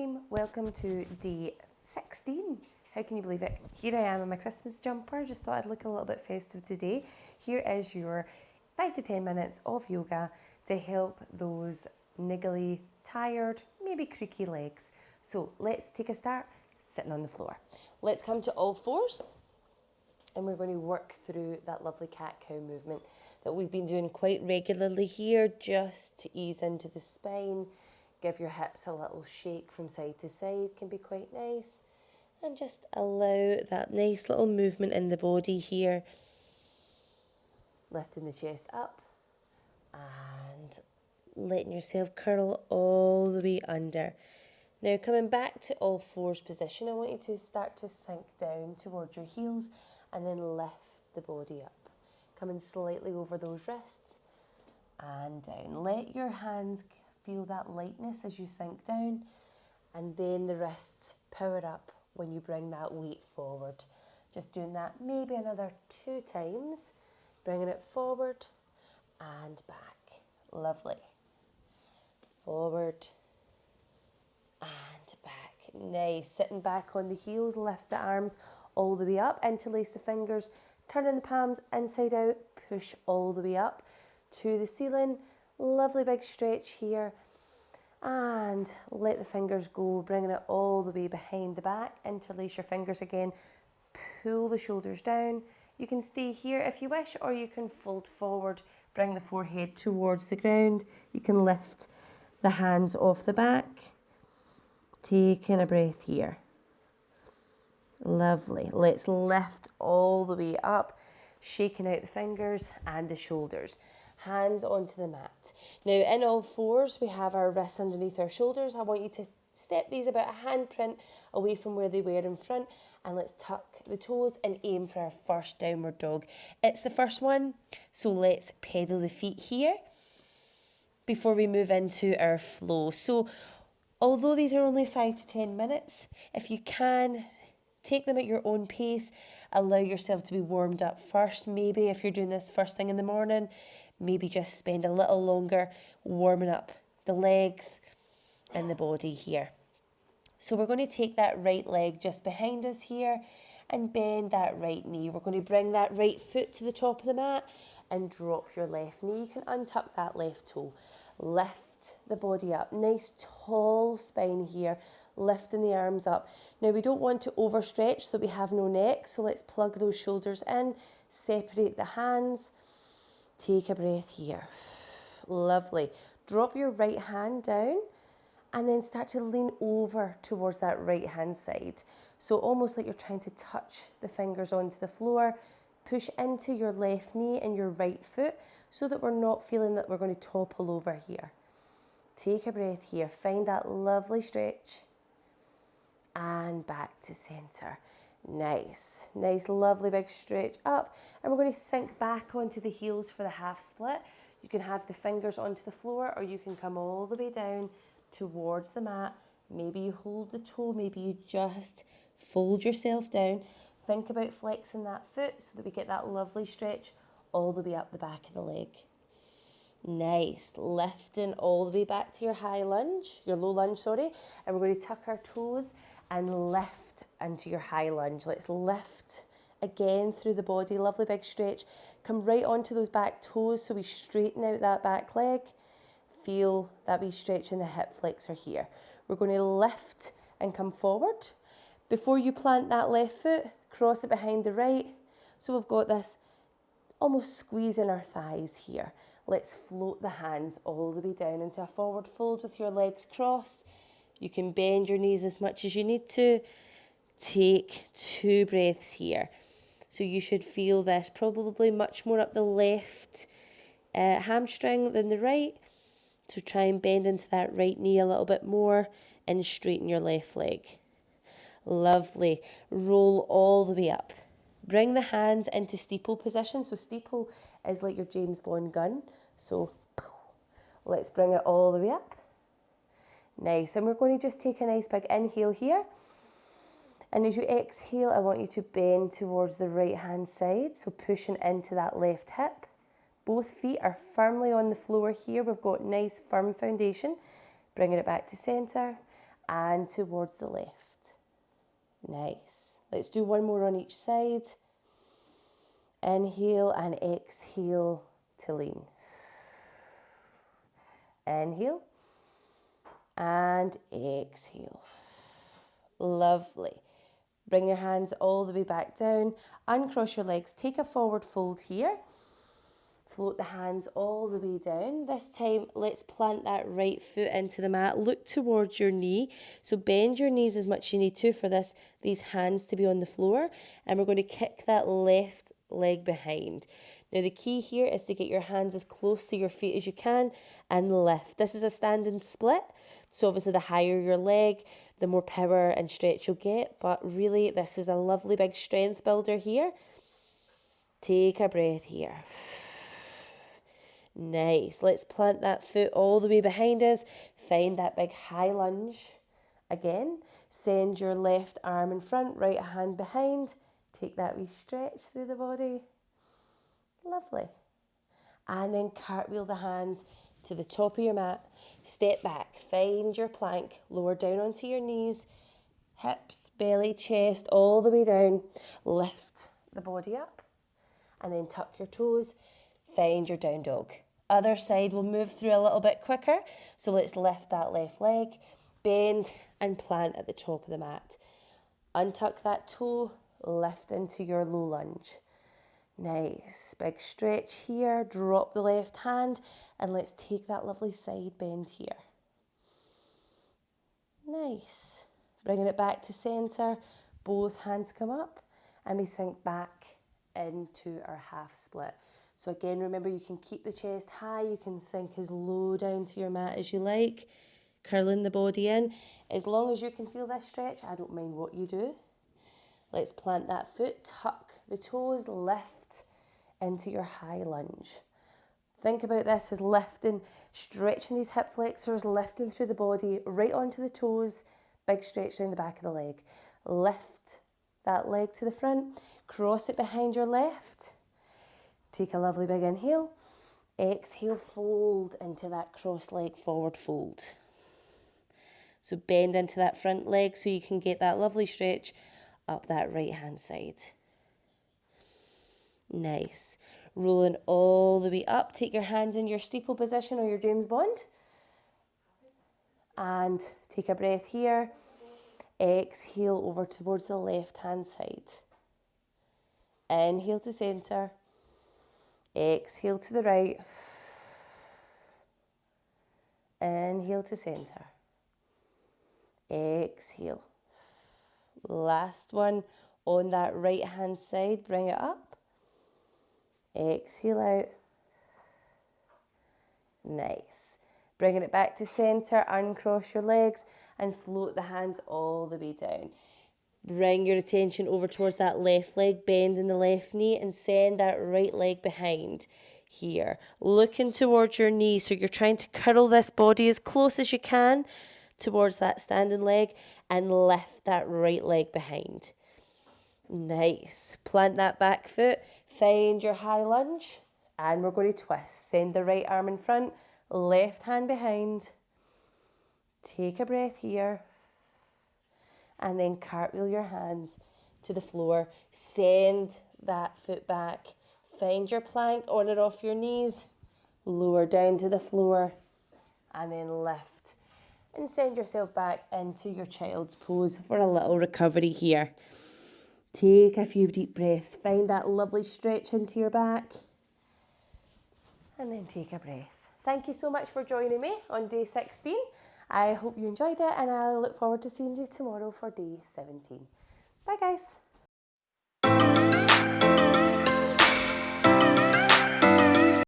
team, welcome to day 16. How can you believe it? Here I am in my Christmas jumper. Just thought I'd look a little bit festive today. Here is your 5 to 10 minutes of yoga to help those niggly, tired, maybe creaky legs. So let's take a start sitting on the floor. Let's come to all fours and we're going to work through that lovely cat-cow movement that we've been doing quite regularly here, just to ease into the spine. Give your hips a little shake from side to side, can be quite nice. And just allow that nice little movement in the body here. Lifting the chest up and letting yourself curl all the way under. Now coming back to all fours position, I want you to start to sink down towards your heels and then lift the body up. Coming slightly over those wrists and down. Let your hands feel that lightness as you sink down, and then the wrists power up when you bring that weight forward. Just doing that maybe another 2 times, bringing it forward and back. Lovely. Forward and back. Nice. Sitting back on the heels, lift the arms all the way up, interlace the fingers, turning the palms inside out, push all the way up to the ceiling. Lovely big stretch here. And let the fingers go, bringing it all the way behind the back. Interlace your fingers again. Pull the shoulders down. You can stay here if you wish, or you can fold forward. Bring the forehead towards the ground. You can lift the hands off the back. Taking a breath here. Lovely. Let's lift all the way up, shaking out the fingers and the shoulders. Hands onto the mat. Now in all fours, we have our wrists underneath our shoulders. I want you to step these about a handprint away from where they were in front, and let's tuck the toes and aim for our first downward dog. It's the first one, so let's pedal the feet here before we move into our flow. So although these are only 5 to 10 minutes, if you can, take them at your own pace. Allow yourself to be warmed up first. Maybe if you're doing this first thing in the morning, maybe just spend a little longer warming up the legs and the body here. So we're going to take that right leg just behind us here and bend that right knee. We're going to bring that right foot to the top of the mat and drop your left knee. You can untuck that left toe. Lift the body up. Nice tall spine here, lifting the arms up. Now we don't want to overstretch so that we have no neck, so let's plug those shoulders in, separate the hands. Take a breath here. Lovely. Drop your right hand down and then start to lean over towards that right hand side. So almost like you're trying to touch the fingers onto the floor. Push into your left knee and your right foot so that we're not feeling that we're going to topple over here. Take a breath here. Find that lovely stretch. And back to center. Nice. Nice, lovely big stretch up. And we're going to sink back onto the heels for the half split. You can have the fingers onto the floor, or you can come all the way down towards the mat. Maybe you hold the toe. Maybe you just fold yourself down. Think about flexing that foot so that we get that lovely stretch all the way up the back of the leg. Nice. Lifting all the way back to your high lunge, your low lunge, sorry. And we're going to tuck our toes and lift into your high lunge. Let's lift again through the body. Lovely big stretch. Come right onto those back toes so we straighten out that back leg. Feel that wee stretch in the hip flexor here. We're going to lift and come forward. Before you plant that left foot, cross it behind the right. So we've got this almost squeezing our thighs here. Let's float the hands all the way down into a forward fold with your legs crossed. You can bend your knees as much as you need to. Take 2 breaths here. So you should feel this probably much more up the left hamstring than the right. So try and bend into that right knee a little bit more and straighten your left leg. Lovely. Roll all the way up. Bring the hands into steeple position. So steeple is like your James Bond gun. So let's bring it all the way up. Nice. And we're going to just take a nice big inhale here. And as you exhale, I want you to bend towards the right hand side. So pushing into that left hip. Both feet are firmly on the floor here. We've got nice firm foundation. Bringing it back to center. and towards the left. Nice. Let's do one more on each side. Inhale and exhale to lean. Inhale and exhale. Lovely. Bring your hands all the way back down. Uncross your legs. Take a forward fold here. Float the hands all the way down. This time, let's plant that right foot into the mat. Look towards your knee. So bend your knees as much as you need to for these hands to be on the floor. And we're going to kick that left leg behind. Now, the key here is to get your hands as close to your feet as you can and lift. This is a standing split. So obviously, the higher your leg, the more power and stretch you'll get. But really, this is a lovely big strength builder here. Take a breath here. Nice. Let's plant that foot all the way behind us. Find that big high lunge. Again, send your left arm in front, right hand behind. Take that wee stretch through the body. Lovely. And then cartwheel the hands to the top of your mat. Step back. Find your plank. Lower down onto your knees. Hips, belly, chest, all the way down. Lift the body up. And then tuck your toes. Find your down dog. Other side will move through a little bit quicker. So let's lift that left leg, bend and plant at the top of the mat. Untuck that toe, lift into your low lunge. Nice, big stretch here. Drop the left hand and let's take that lovely side bend here. Nice. Bringing it back to center. Both hands come up and we sink back into our half split. So again, remember you can keep the chest high, you can sink as low down to your mat as you like, curling the body in. As long as you can feel this stretch, I don't mind what you do. Let's plant that foot, tuck the toes, lift into your high lunge. Think about this as lifting, stretching these hip flexors, lifting through the body, right onto the toes, big stretch down the back of the leg. Lift that leg to the front, cross it behind your left. Take a lovely big inhale. Exhale, fold into that cross leg forward fold. So bend into that front leg so you can get that lovely stretch up that right hand side. Nice. Rolling all the way up. Take your hands in your steeple position or your James Bond. And take a breath here. Exhale over towards the left hand side. Inhale to center. Exhale to the right. Inhale to center. Exhale. Last one on that right hand side. Bring it up. Exhale out. Nice. Bringing it back to center. Uncross your legs and float the hands all the way down. Bring your attention over towards that left leg, bend in the left knee and send that right leg behind here. Looking towards your knee, so you're trying to curl this body as close as you can towards that standing leg and lift that right leg behind. Nice. Plant that back foot, find your high lunge and we're going to twist. Send the right arm in front, left hand behind. Take a breath here. And then cartwheel your hands to the floor. Send that foot back. Find your plank on or off your knees. Lower down to the floor. And then lift. And send yourself back into your child's pose for a little recovery here. Take a few deep breaths. Find that lovely stretch into your back. And then take a breath. Thank you so much for joining me on day 16. I hope you enjoyed it and I look forward to seeing you tomorrow for day 17. Bye guys.